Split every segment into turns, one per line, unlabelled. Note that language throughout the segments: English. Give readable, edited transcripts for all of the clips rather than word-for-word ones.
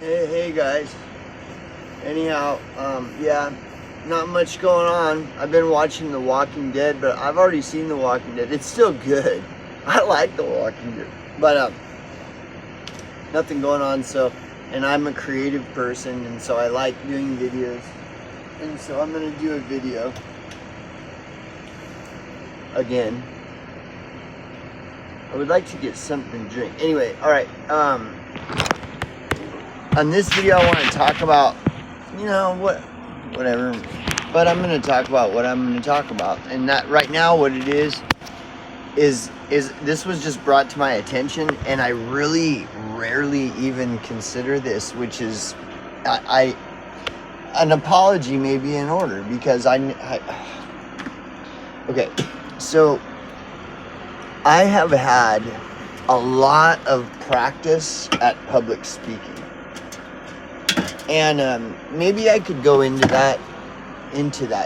Hey guys. Anyhow, yeah, not much going on. I've been watching The Walking Dead, but I've already seen The Walking Dead. It's still good. I like The Walking Dead, but nothing going on. So, and I'm a creative person, and so I like doing videos, and so I'm gonna do a video again. I would like to get something to drink. Anyway, all right. On this video, I want to talk about, whatever. But I'm going to talk about what I'm going to talk about, and that right now, what it is this was just brought to my attention, and I really rarely even consider this, which is, an apology may be in order because okay, so I have had a lot of practice at public speaking. And maybe I could go into that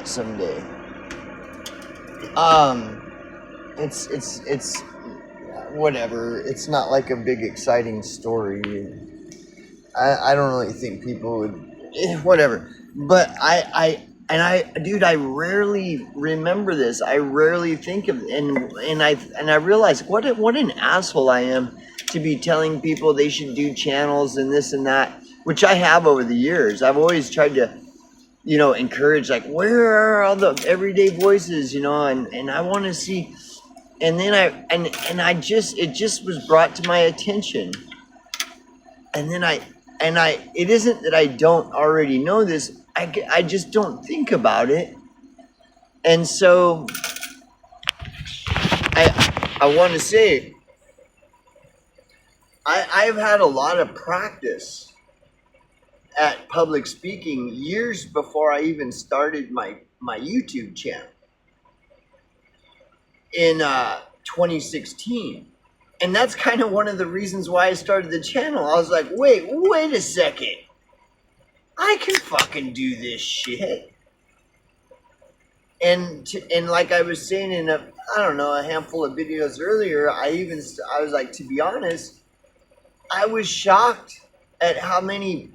someday. It's whatever. It's not like a big exciting story. I don't really think people would, whatever. But dude, I rarely remember this. I rarely think of it, and I realize what an asshole I am to be telling people they should do channels and this and that, which I have over the years. I've always tried to, encourage, like, where are all the everyday voices, and I want to see, and then it just was brought to my attention, and then it isn't that I don't already know this, I just don't think about it, and so I want to say, I've had a lot of practice at public speaking years before I even started my YouTube channel in 2016. And that's kind of one of the reasons why I started the channel. I was like, wait a second. I can fucking do this shit. And like I was saying in a handful of videos earlier, I was like, to be honest, I was shocked at how many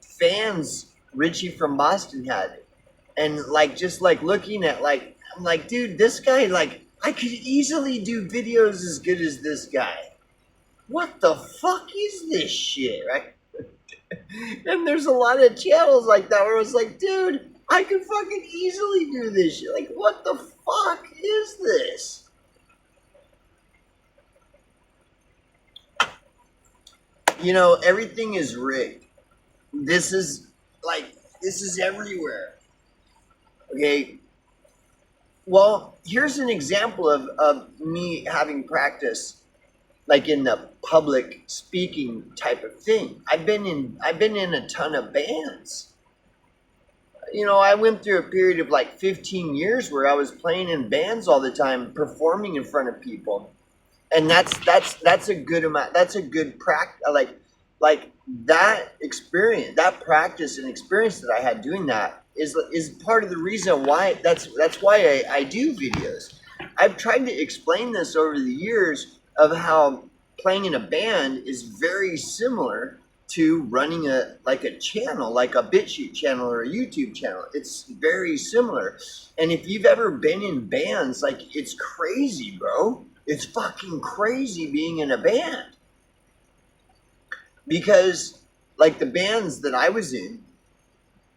fans Richie from Boston had. And just looking at, I'm like, dude, this guy, I could easily do videos as good as this guy. What the fuck is this shit, right? And there's a lot of channels like that where I was like, dude, I could fucking easily do this shit. Like, what the fuck is this? Everything is rigged. This is everywhere. Okay. Well, here's an example of me having practice, like in the public speaking type of thing. I've been in a ton of bands. I went through a period of 15 years where I was playing in bands all the time, performing in front of people. And that's a good amount. That's a good practice. Like that experience, that practice and experience that I had doing that is part of the reason why that's why I do videos. I've tried to explain this over the years of how playing in a band is very similar to running a channel, like a BitChute channel or a YouTube channel. It's very similar. And if you've ever been in bands, it's crazy, bro. It's fucking crazy being in a band. Because the bands that I was in,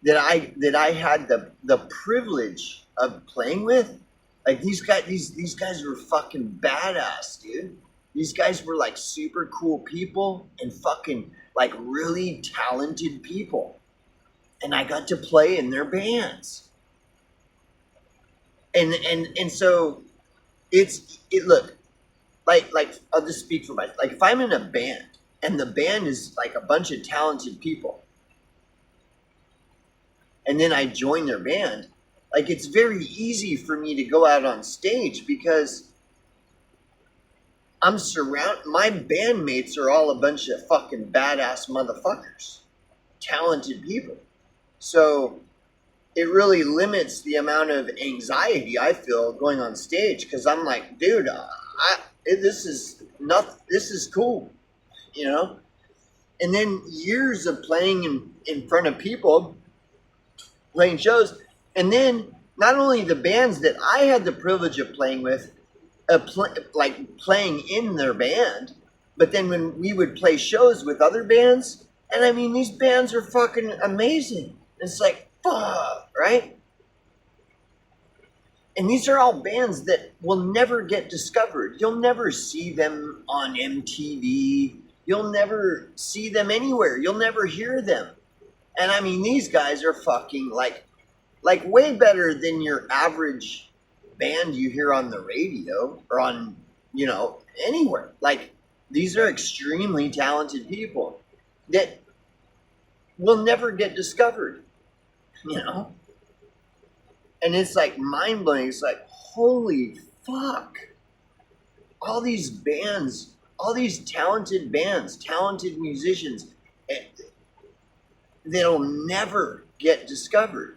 that I had the privilege of playing with, these guys were fucking badass, dude. These guys were super cool people and fucking really talented people. And I got to play in their bands. And so look, I'll just speak for myself. If I'm in a band and the band is a bunch of talented people, and then I join their band, it's very easy for me to go out on stage because my bandmates are all a bunch of fucking badass motherfuckers, talented people. So it really limits the amount of anxiety I feel going on stage, because I'm like, dude, this is cool, and then years of playing in front of people, playing shows, and then not only the bands that I had the privilege of playing with, like playing in their band, but then when we would play shows with other bands, and I mean these bands are fucking amazing. It's like fuck, right? And these are all bands that will never get discovered. You'll never see them on MTV. You'll never see them anywhere. You'll never hear them. And I mean, these guys are fucking like way better than your average band you hear on the radio or on, anywhere. Like, these are extremely talented people that will never get discovered, And it's like mind blowing. It's like, holy fuck. All these bands, all these talented bands, talented musicians that'll never get discovered,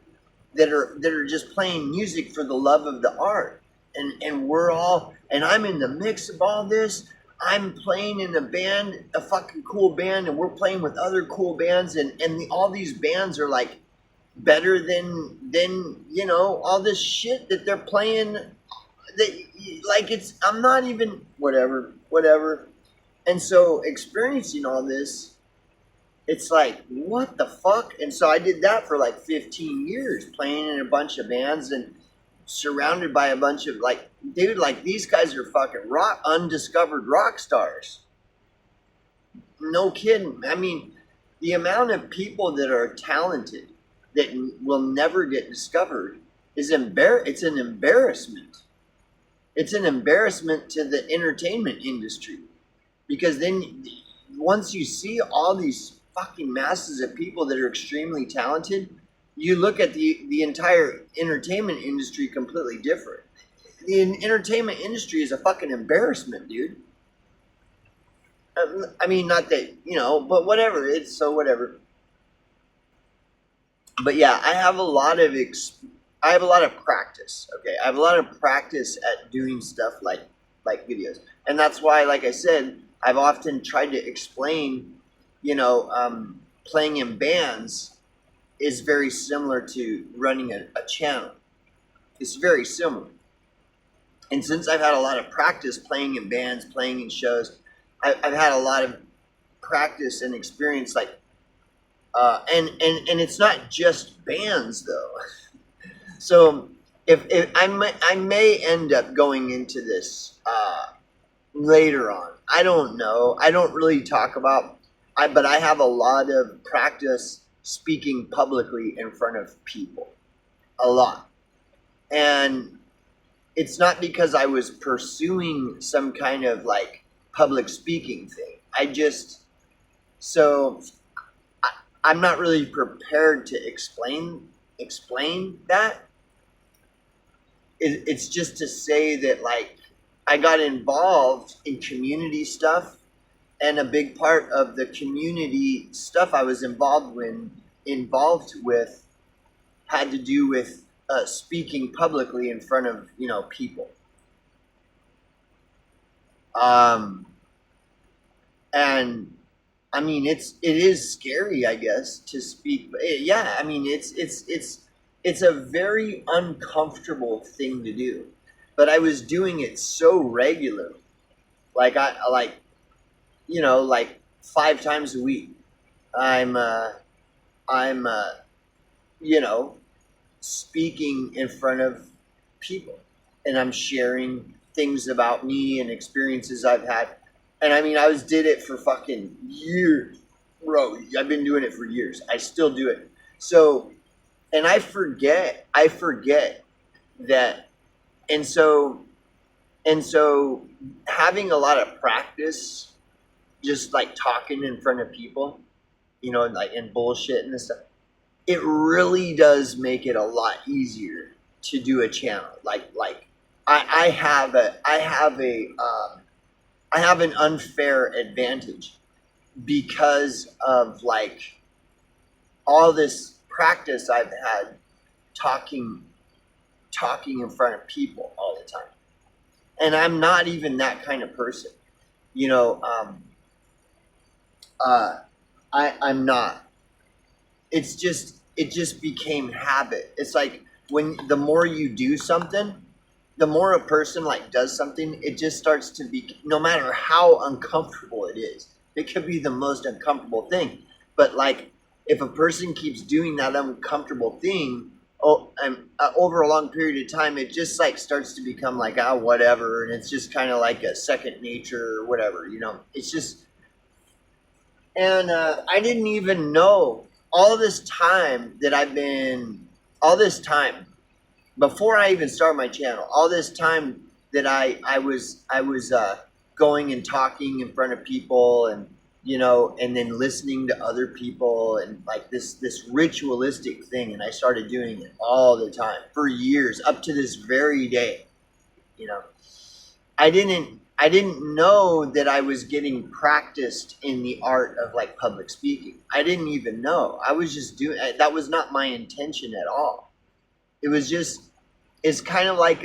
that are just playing music for the love of the art. And we're all, and I'm in the mix of all this. I'm playing in a band, a fucking cool band, and we're playing with other cool bands, and all these bands are like better than all this shit that they're playing, that like I'm not even whatever. And so experiencing all this, it's like, what the fuck? And so I did that for like 15 years, playing in a bunch of bands and surrounded by a bunch of like, dude, like these guys are fucking undiscovered rock stars. No kidding. I mean, the amount of people that are talented that will never get discovered is it's an embarrassment. It's an embarrassment to the entertainment industry, because then once you see all these fucking masses of people that are extremely talented, you look at the entire entertainment industry completely different. The entertainment industry is a fucking embarrassment, dude. I mean, not that, but whatever. It's so whatever. But yeah, I have a lot of practice. Okay, I have a lot of practice at doing stuff like videos, and that's why, like I said, I've often tried to explain, playing in bands is very similar to running a channel. It's very similar. And since I've had a lot of practice playing in bands, playing in shows, I've had a lot of practice and experience, like, and it's not just bands though. So if I may end up going into this later on. I don't know. I don't really talk about. But I have a lot of practice speaking publicly in front of people, a lot, and it's not because I was pursuing some kind of like public speaking thing. I'm not really prepared to explain that. It's just to say that, like, I got involved in community stuff, and a big part of the community stuff I was involved with had to do with speaking publicly in front of people. And I mean, it is scary, I guess, to speak. Yeah, I mean, it's a very uncomfortable thing to do, but I was doing it so regularly, like like 5 times a week. I'm speaking in front of people, and I'm sharing things about me and experiences I've had. And I mean, did it for fucking years, bro. I've been doing it for years. I still do it. So, and I forget that. And so having a lot of practice, just like talking in front of people, like in bullshit and this stuff, it really does make it a lot easier to do a channel. Like I have an unfair advantage because of like all this practice I've had talking in front of people all the time. And I'm not even that kind of person. I'm not. It's just, it just became habit. It's like when the more you do something, the more a person like does something, it just starts to be, no matter how uncomfortable it is, it could be the most uncomfortable thing. But like if a person keeps doing that uncomfortable thing, over a long period of time, it just like starts to become like, ah, whatever. And it's just kind of like a second nature or whatever, you know, it's just, and I didn't even know all this time that I've been, all this time before I even started my channel, all this time that I was going and talking in front of people, and you know, and then listening to other people, and like this ritualistic thing, and I started doing it all the time for years up to this very day. You know, I didn't know that I was getting practiced in the art of like public speaking. I didn't even know. I was just doing that was not my intention at all. It was just, it's kind of like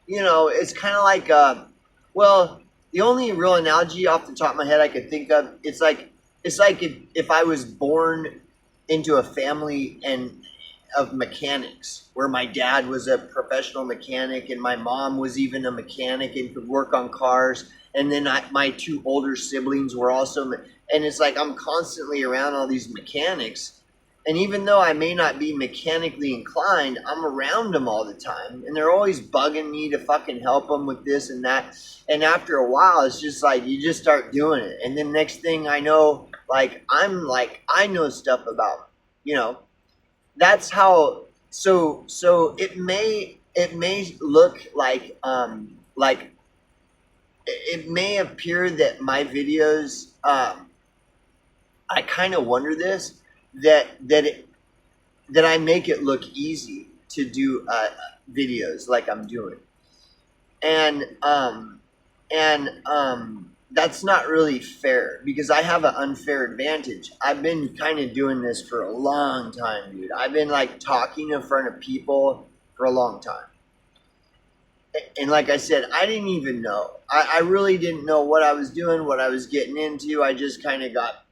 you know, it's kind of like well, the only real analogy off the top of my head I could think of, it's like if I was born into a family and of mechanics, where my dad was a professional mechanic and my mom was even a mechanic and could work on cars, and then my two older siblings were also, and it's like I'm constantly around all these mechanics, and even though I may not be mechanically inclined, I'm around them all the time, and they're always bugging me to fucking help them with this and that. And after a while, it's just like you just start doing it, and then next thing I know, like I know stuff about, you know, that's how. So it may look like it may appear that my videos, I kind of wonder this, that I make it look easy to do videos like I'm doing, and that's not really fair, because I have an unfair advantage. I've been kind of doing this for a long time, dude. I've been like talking in front of people for a long time. And like I said, I didn't even know. I really didn't know what I was doing, what I was getting into. I just kind of got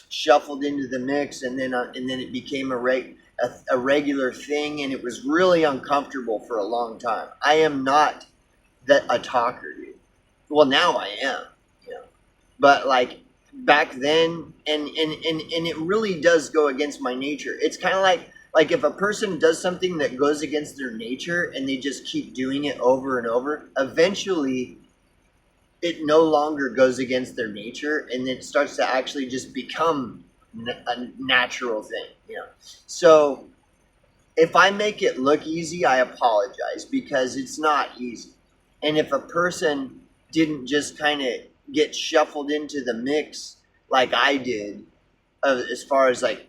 shuffled into the mix, and then it became a regular thing, and it was really uncomfortable for a long time. I am not a talker, dude. Well, now I am, you know. But like back then, and it really does go against my nature. It's kind of like if a person does something that goes against their nature and they just keep doing it over and over, eventually it no longer goes against their nature, and it starts to actually just become a natural thing, you know. So if I make it look easy, I apologize, because it's not easy. And if a person didn't just kind of get shuffled into the mix like I did, as far as like,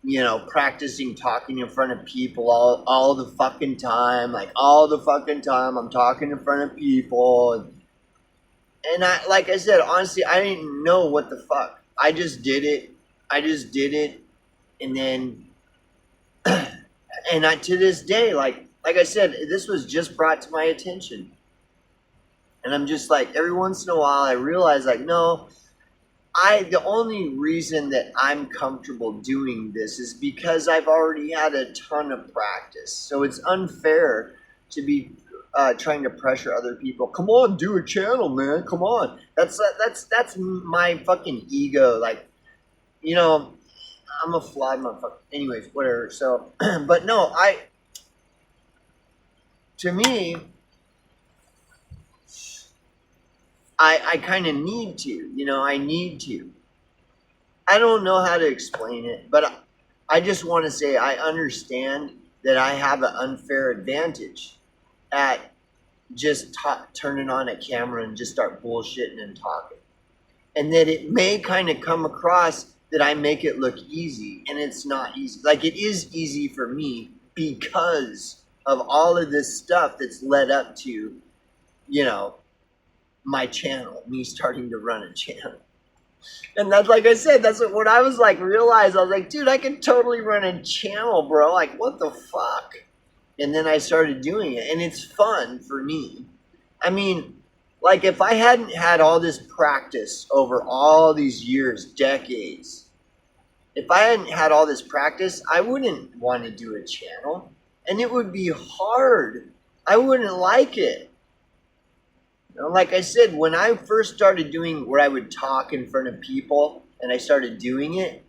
you know, practicing talking in front of people all the fucking time, like all the fucking time I'm talking in front of people, and I, like I said, honestly, I didn't know what the fuck. I just did it. And then, and to this day, like I said, this was just brought to my attention, and I'm just like, every once in a while, I realize, like, no, the only reason that I'm comfortable doing this is because I've already had a ton of practice. So it's unfair to be trying to pressure other people. Come on, do a channel, man. Come on. That's my fucking ego. Like, you know, I'm a flawed motherfucker. Anyways, whatever. So, but no, to me, I kind of need to, you know, I need to. I don't know how to explain it, but I just want to say I understand that I have an unfair advantage at just turning on a camera and just start bullshitting and talking. And that it may kind of come across that I make it look easy, and it's not easy. Like, it is easy for me because of all of this stuff that's led up to, you know, my channel, me starting to run a channel. And that's, like I said, that's what I was like, realized. I was like, dude, I can totally run a channel, bro. Like, what the fuck? And then I started doing it, and it's fun for me. I mean, Like if I hadn't had all this practice over all these years, decades, if I hadn't had all this practice, I wouldn't want to do a channel. And it would be hard. I wouldn't like it. You know, like I said, when I first started doing where I would talk in front of people and I started doing it,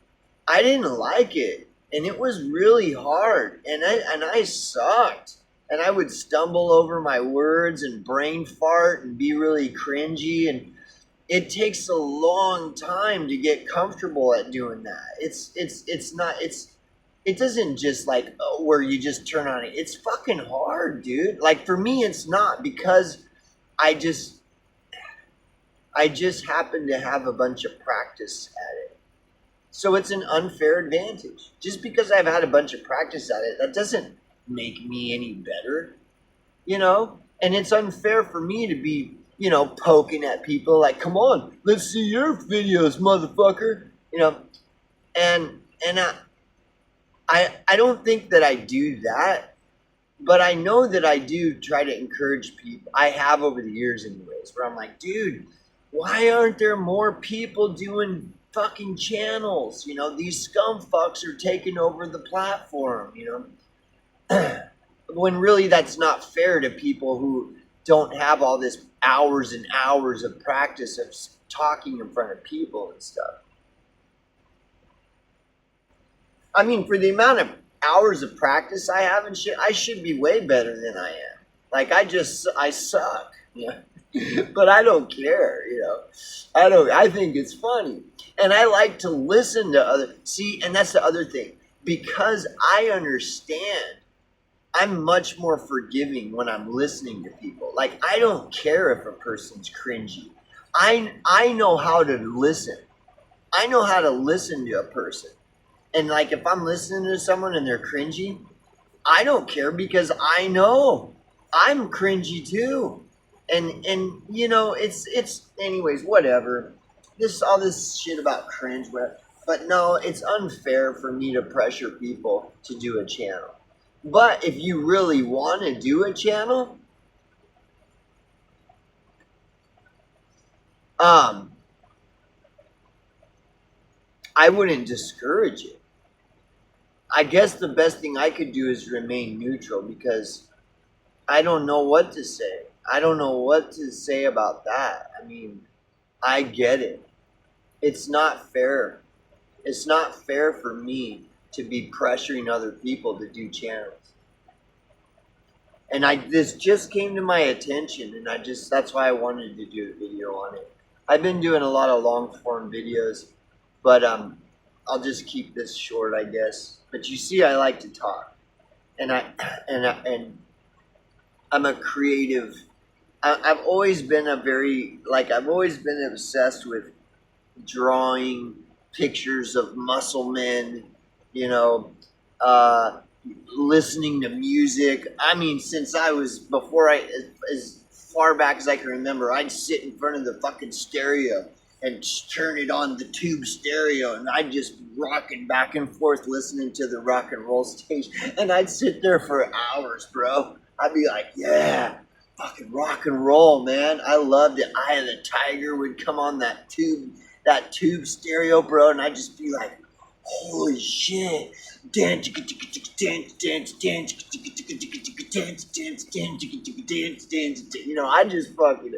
I didn't like it. And it was really hard. And I sucked. And I would stumble over my words and brain fart and be really cringy. And it takes a long time to get comfortable at doing that. It doesn't just like where you just turn on it. It's fucking hard, dude. Like for me, it's not, because I just happen to have a bunch of practice at it. So it's an unfair advantage. Just because I've had a bunch of practice at it, that doesn't make me any better, you know? And it's unfair for me to be, you know, poking at people like, come on, let's see your videos, motherfucker. You know, and I don't think that I do that, but I know that I do try to encourage people. I have over the years anyways, where I'm like, dude, why aren't there more people doing fucking channels? You know, these scum fucks are taking over the platform, you know? When really that's not fair to people who don't have all this hours and hours of practice of talking in front of people and stuff. I mean, for the amount of hours of practice I have and shit, I should be way better than I am. Like I suck, you know? But I don't care, you know. I think it's funny. And I like to listen to and that's the other thing. Because I understand, I'm much more forgiving when I'm listening to people. Like, I don't care if a person's cringy. I know how to listen. I know how to listen to a person. And like, if I'm listening to someone and they're cringy, I don't care, because I know I'm cringy too. And you know, it's anyways, whatever. All this shit about cringe, but no, it's unfair for me to pressure people to do a channel. But if you really want to do a channel, I wouldn't discourage it. I guess the best thing I could do is remain neutral, because I don't know what to say. I don't know what to say about that. I mean, I get it. It's not fair. It's not fair for me to be pressuring other people to do channels. And this just came to my attention, and that's why I wanted to do a video on it. I've been doing a lot of long form videos, but I'll just keep this short, I guess. But you see, I like to talk, and I'm a creative. I've always been I've always been obsessed with drawing pictures of muscle men, you know, listening to music. I mean, since as far back as I can remember, I'd sit in front of the fucking stereo and turn it on the tube stereo, and I'd just rocking back and forth listening to the rock and roll station, and I'd sit there for hours, bro. I'd be like, yeah, fucking rock and roll, man. I loved it. Eye of the Tiger would come on that tube stereo, bro, and I'd just be like, holy shit. Dance, you know, I just fucking,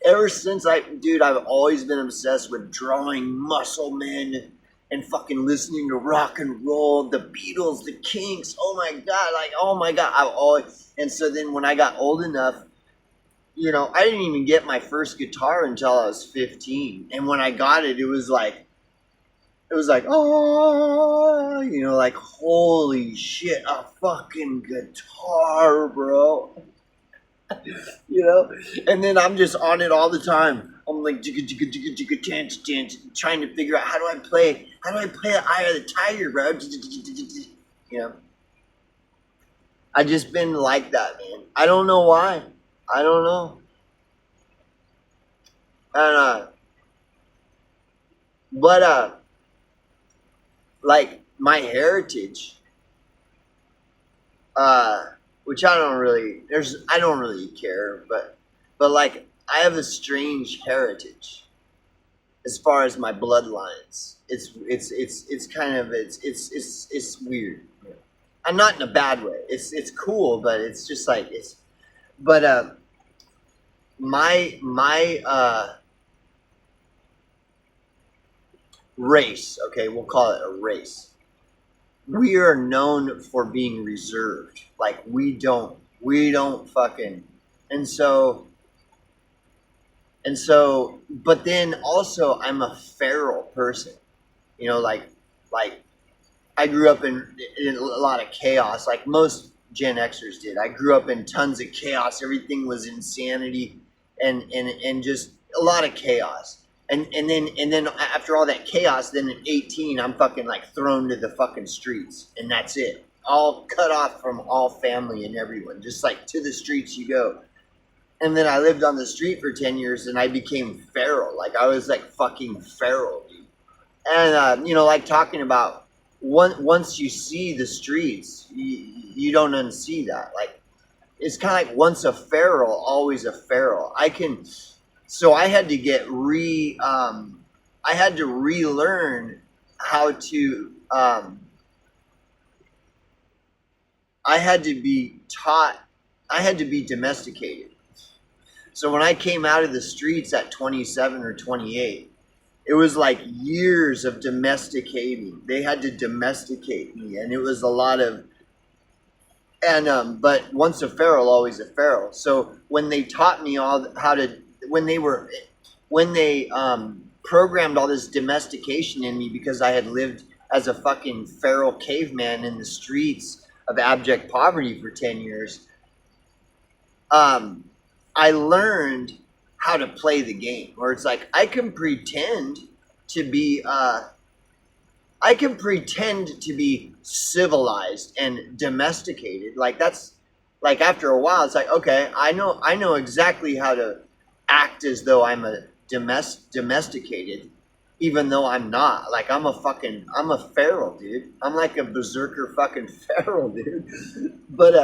ever since I've always been obsessed with drawing muscle men and fucking listening to rock and roll, the Beatles, the Kinks, oh my god, and so then when I got old enough, you know, I didn't even get my first guitar until I was 15, and when I got it, it was like, oh, you know, like, holy shit, a fucking guitar, bro. You know? And then I'm just on it all the time. I'm like, trying to figure out how do I play Eye of the Tiger, bro? You know? I just been like that, man. I don't know why. I don't know. And, like, my heritage, which I don't really care, but like, I have a strange heritage as far as my bloodlines. It's kind of it's weird. I'm not in a bad way. It's cool, but it's just like it's. But my race. Okay, we'll call it a race. We are known for being reserved. Like we don't fucking. And so but then also I'm a feral person. You know, like I grew up in a lot of chaos, like most Gen Xers did. I grew up in tons of chaos. Everything was insanity, and just a lot of chaos. And then after all that chaos, then at 18, I'm fucking like thrown to the fucking streets, and that's it. All cut off from all family and everyone, just like to the streets you go. And then I lived on the street for 10 years, and I became feral. Like I was like fucking feral, dude. And like talking about once you see the streets, you don't unsee that. Like it's kind of like once a feral, always a feral. So I had to I had to relearn how to. I had to be taught. I had to be domesticated. So when I came out of the streets at 27 or 28, it was like years of domesticating. They had to domesticate me, and it was a lot of. And but once a feral, always a feral. So when they taught me all how to, when they programmed all this domestication in me because I had lived as a fucking feral caveman in the streets of abject poverty for 10 years, I learned how to play the game, where it's like I can pretend to be civilized and domesticated. Like that's like after a while, it's like okay, I know exactly how to act as though I'm a domesticated, even though I'm not. Like I'm a feral, dude. I'm like a berserker fucking feral, dude. But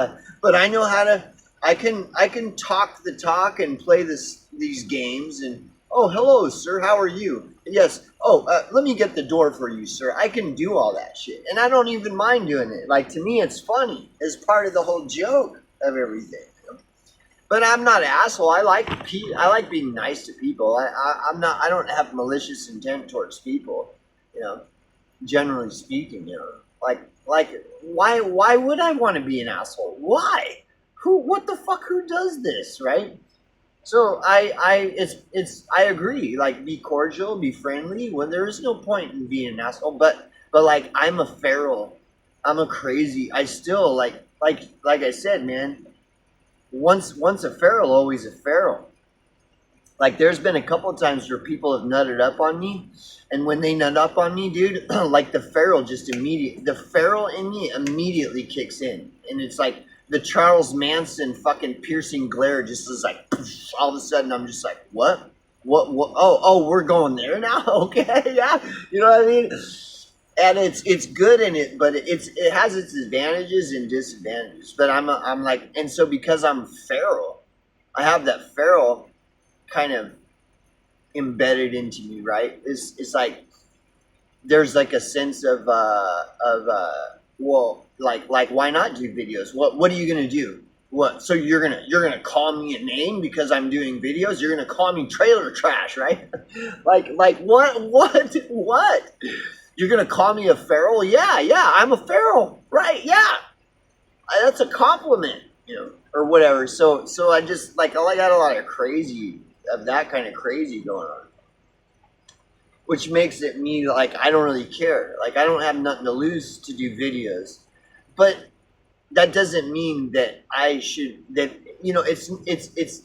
I know how to. I can talk the talk and play these games and oh hello sir, how are you? Yes. Oh, let me get the door for you, sir. I can do all that shit, and I don't even mind doing it. Like to me, it's funny. It's part of the whole joke of everything. But I'm not an asshole. I like being nice to people. I'm not. I don't have malicious intent towards people. Generally speaking, like why would I want to be an asshole? Why? What the fuck? Who does this, right? So I agree. Like, be cordial, be friendly. When there is no point in being an asshole, but like I'm a feral. I'm a crazy. I still like I said, man. Once a feral, always a feral. Like there's been a couple of times where people have nutted up on me, and when they nut up on me, dude, like the feral in me immediately kicks in, and it's like the Charles Manson fucking piercing glare just is like all of a sudden I'm just like what oh we're going there now. Okay, yeah, you know what I mean. And it's good in it, but it has its advantages and disadvantages. But I'm like, and so because I'm feral, I have that feral kind of embedded into me, right? It's like there's like a sense of well, like why not do videos? What are you gonna do? What? So you're gonna call me a name because I'm doing videos? You're gonna call me trailer trash, right? like what? You're gonna call me a feral? Yeah, I'm a feral, right? Yeah, that's a compliment, or whatever. So I just like I got a lot of that kind of crazy going on, which makes it me like I don't really care. Like I don't have nothing to lose to do videos, but that doesn't mean that I should. That it's.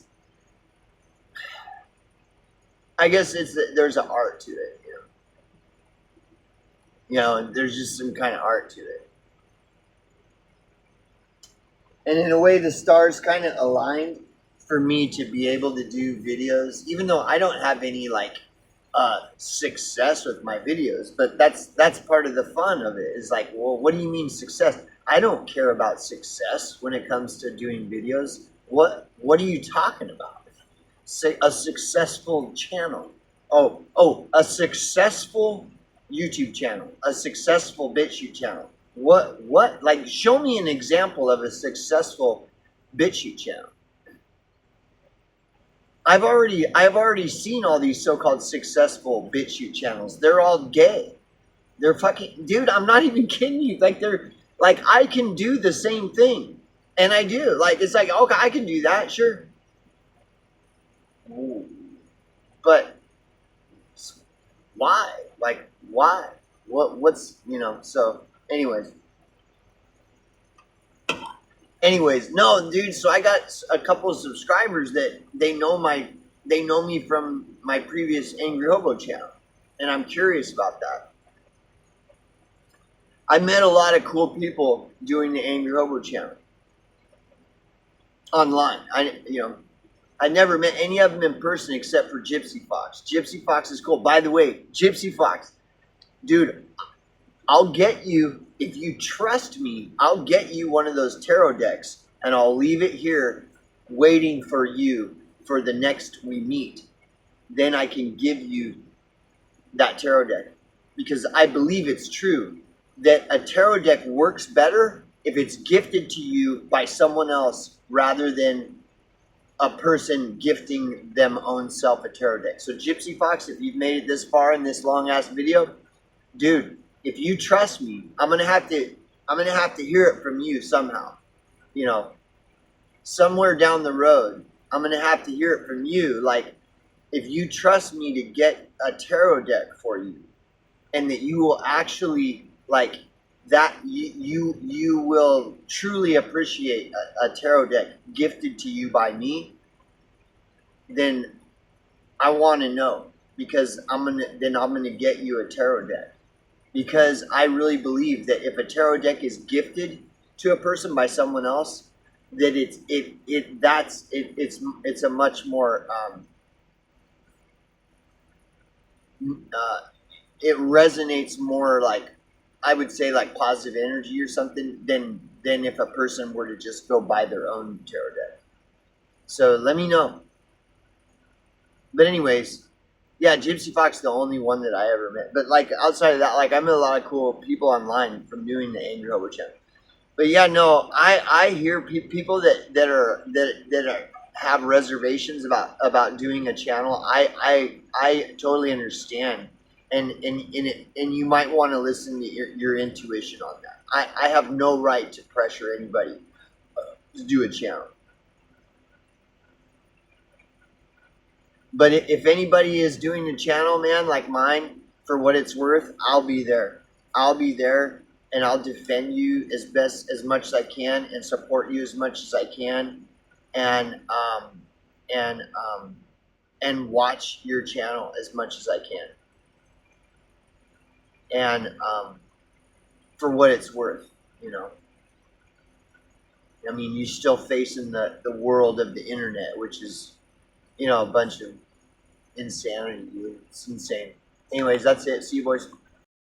I guess there's an art to it. There's just some kind of art to it. And in a way, the stars kind of aligned for me to be able to do videos, even though I don't have any success with my videos. But that's part of the fun of it. Is like, well, what do you mean success? I don't care about success when it comes to doing videos. What are you talking about? a successful channel. Oh, a successful YouTube channel, a successful BitChute channel. What? Like, show me an example of a successful BitChute channel. I've already seen all these so-called successful BitChute channels. They're all gay. They're fucking, dude, I'm not even kidding you. Like, they're like, I can do the same thing, and I do. Like, it's like, okay, I can do that, sure. Ooh. But why? Like, why? What's, so anyways, no, dude, so I got a couple of subscribers that they know me from my previous Angry Hobo channel, and I'm curious about that. I met a lot of cool people doing the Angry Hobo channel online. I never met any of them in person except for Gypsy Fox. Gypsy Fox is cool. By the way, Gypsy Fox, dude, I'll get you, if you trust me, I'll get you one of those tarot decks, and I'll leave it here waiting for you for the next we meet. Then I can give you that tarot deck, because I believe it's true that a tarot deck works better if it's gifted to you by someone else rather than a person gifting them own self a tarot deck. So Gypsy Fox, if you've made it this far in this long ass video, dude, if you trust me, I'm gonna have to hear it from you somehow. Somewhere down the road, I'm gonna have to hear it from you. Like, if you trust me to get a tarot deck for you, and that you will actually, like, that you will truly appreciate a tarot deck gifted to you by me, then I want to know, because I'm gonna get you a tarot deck, because I really believe that if a tarot deck is gifted to a person by someone else, that it's a much more it resonates more, like, I would say, like positive energy or something than if a person were to just go buy their own tarot deck. So let me know. But anyways, yeah, Gypsy Fox is the only one that I ever met. But like, outside of that, like, I met a lot of cool people online from doing the Angry Hobo channel. But yeah, no, I hear people that have reservations about doing a channel. I totally understand, and you might want to listen to your intuition on that. I have no right to pressure anybody to do a channel. But if anybody is doing a channel, man, like mine, for what it's worth, I'll be there. I'll be there, and I'll defend you as much as I can, and support you as much as I can, and watch your channel as much as I can. And for what it's worth, I mean, you're still facing the world of the internet, which is, a bunch of insanity, dude. It's insane. Anyways, that's it. See you, boys.